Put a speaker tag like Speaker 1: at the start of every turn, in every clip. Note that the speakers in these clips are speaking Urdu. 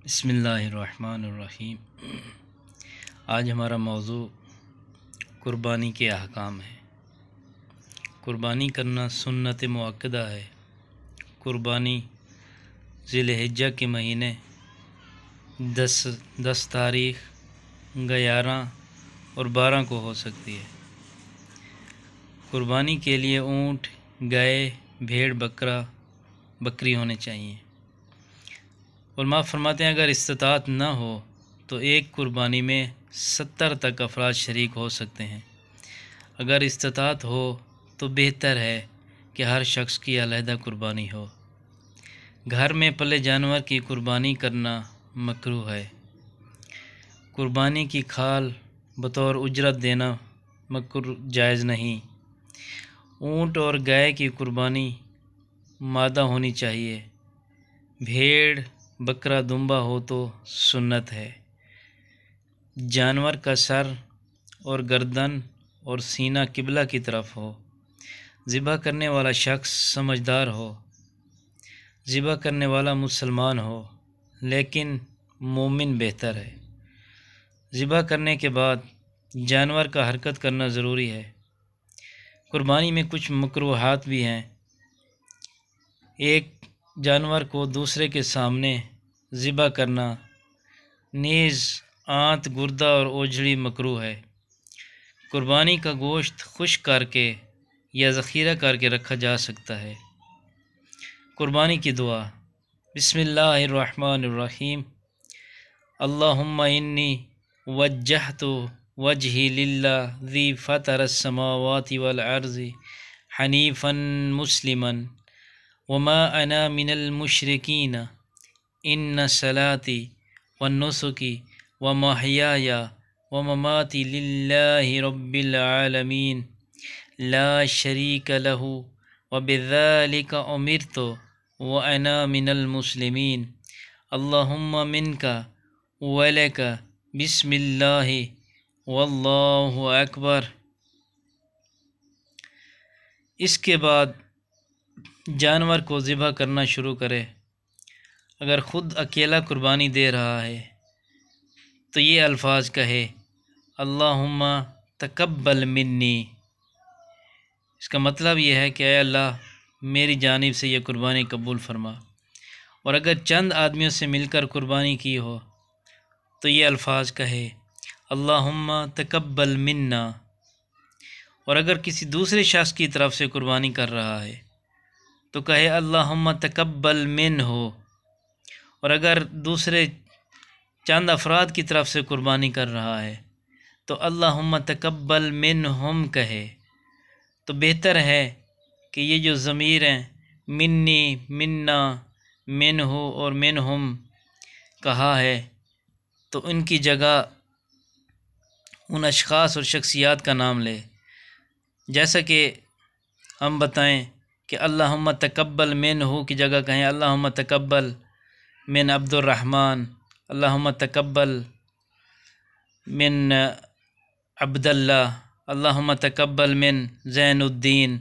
Speaker 1: بسم اللہ الرحمن الرحیم۔ آج ہمارا موضوع قربانی کے احکام ہے۔ قربانی کرنا سنت مؤکدہ ہے۔ قربانی ذی الحجہ کے مہینے 10 تاریخ 11 اور 12 کو ہو سکتی ہے۔ قربانی کے لیے اونٹ، گائے، بھیڑ، بکری ہونے چاہیے۔ علماء فرماتے ہیں اگر استطاعت نہ ہو تو ایک قربانی میں 70 تک افراد شریک ہو سکتے ہیں۔ اگر استطاعت ہو تو بہتر ہے کہ ہر شخص کی علیحدہ قربانی ہو۔ گھر میں پلے جانور کی قربانی کرنا مکروہ ہے۔ قربانی کی کھال بطور اجرت دینا جائز نہیں۔ اونٹ اور گائے کی قربانی مادہ ہونی چاہیے۔ بھیڑ، بکرا، دمبا ہو تو سنت ہے۔ جانور کا سر اور گردن اور سینہ قبلہ کی طرف ہو۔ ذبح کرنے والا شخص سمجھدار ہو۔ ذبح کرنے والا مسلمان ہو لیکن مومن بہتر ہے۔ ذبح کرنے کے بعد جانور کا حرکت کرنا ضروری ہے۔ قربانی میں کچھ مکروہات بھی ہیں۔ ایک جانور کو دوسرے کے سامنے ذبح کرنا، نیز آنت، گردہ اور اوجھڑی مکروہ ہے۔ قربانی کا گوشت خشک کر کے یا ذخیرہ کر کے رکھا جا سکتا ہے۔ قربانی کی دعا: بسم اللہ الرحمن الرحیم، اللہم انی وجہت وجہی للہ ذی فطر السماوات والارض حنیفا مسلما وما انا من المشرکین ان صلاتی ونسکی ومحیای ومماتی للہ رب العالمین لا شریک لہ وبذالک امرت وانا من المسلمین اللہم منک ولک بسم اللہ واللہ اکبر۔ اس کے بعد جانور کو ذبح کرنا شروع کرے۔ اگر خود اکیلا قربانی دے رہا ہے تو یہ الفاظ کہے: اللہم تقبل منی۔ اس کا مطلب یہ ہے کہ اے اللہ میری جانب سے یہ قربانی قبول فرما۔ اور اگر چند آدمیوں سے مل کر قربانی کی ہو تو یہ الفاظ کہے: اللہم تقبل منا۔ اور اگر کسی دوسرے شخص کی طرف سے قربانی کر رہا ہے تو کہے: اللہم تقبل منہ۔ اور اگر دوسرے چند افراد کی طرف سے قربانی کر رہا ہے تو اللہم تقبل منہم کہے۔ تو بہتر ہے کہ یہ جو ضمیر ہیں منی، منا، منہ اور منہم کہا ہے تو ان کی جگہ ان اشخاص اور شخصیات کا نام لے۔ جیسا کہ ہم بتائیں کہ اللہم تقبل منہ کی جگہ کہیں اللہم تقبل من عبد الرحمن، اللہم تقبل من عبد اللہ، اللہم تقبل من زین الدین۔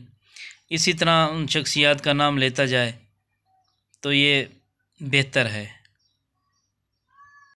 Speaker 1: اسی طرح ان شخصیات کا نام لیتا جائے تو یہ بہتر ہے۔